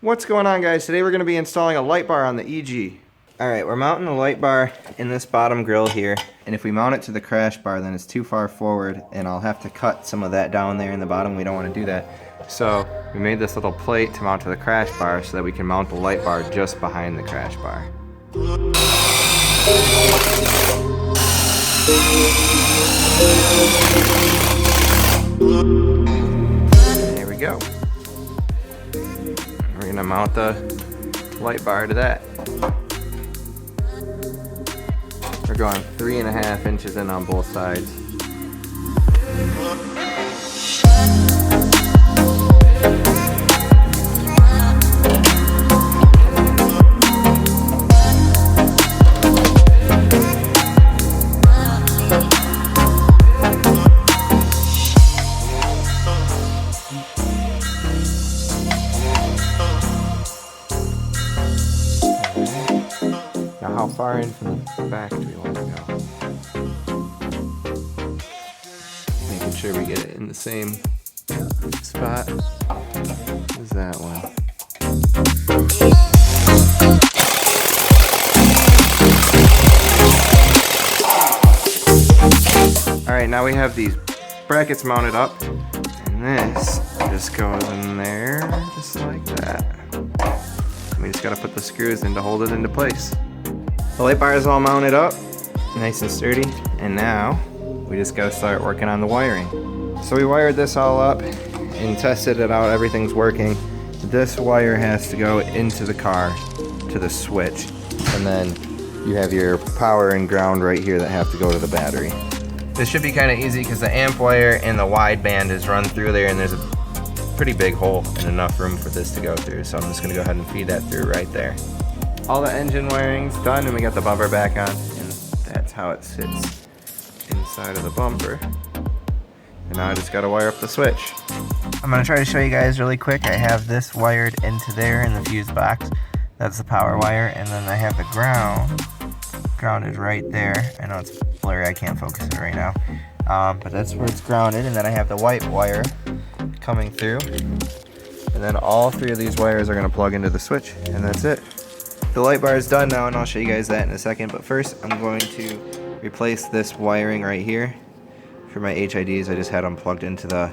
What's going on, guys? Today we're going to be installing a light bar on the EG. Alright, we're mounting the light bar in this bottom grill here, and if we mount it to the crash bar then it's too far forward and I'll have to cut some of that down there in the bottom. We don't want to do that. So we made this little plate to mount to the crash bar so that we can mount the light bar just behind the crash bar. There we go. We're going to mount the light bar to that. We're going 3.5 inches in on both sides. Now how far in from the back do we want to go? Making sure we get it in the same spot as that one. Alright, now we have these brackets mounted up, and this just goes in there just like that. We just gotta put the screws in to hold it into place. The light bar is all mounted up, nice and sturdy, and now we just gotta start working on the wiring. So we wired this all up and tested it out, everything's working. This wire has to go into the car to the switch, and then you have your power and ground right here that have to go to the battery. This should be kind of easy because the amp wire and the wideband is run through there, and there's a pretty big hole and enough room for this to go through, so I'm just gonna go ahead and feed that through right there. All the engine wiring's done, and we got the bumper back on, and that's how it sits inside of the bumper. And now I just gotta wire up the switch. I'm gonna try to show you guys really quick. I have this wired into there in the fuse box. That's the power wire, and then I have the ground. Ground is right there. I know it's blurry, I can't focus it right now. But that's where it's grounded, and then I have the white wire coming through. And then all three of these wires are gonna plug into the switch, and that's it. The light bar is done now, and I'll show you guys that in a second, but first I'm going to replace this wiring right here. For my HIDs, I just had them plugged into the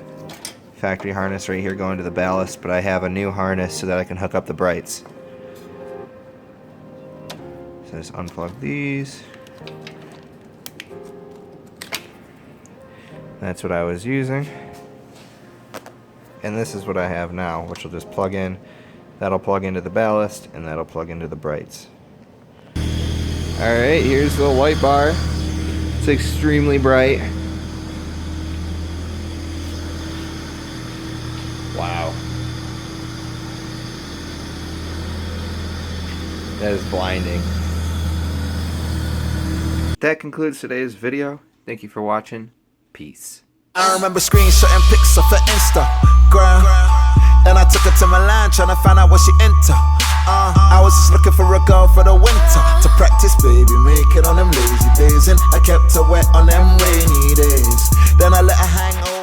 factory harness right here going to the ballast, but I have a new harness so that I can hook up the brights. So I just unplug these. That's what I was using. And this is what I have now, which will just plug in. That'll plug into the ballast, and that'll plug into the brights. Alright, here's the light bar. It's extremely bright. Wow. That is blinding. That concludes today's video. Thank you for watching. Peace. I remember screenshotting pics off of Instagram. Then I took her to Milan, trying to find out what she into. I was just looking for a girl for the winter to practice, baby, make it on them lazy days. And I kept her wet on them rainy days. Then I let her hang over.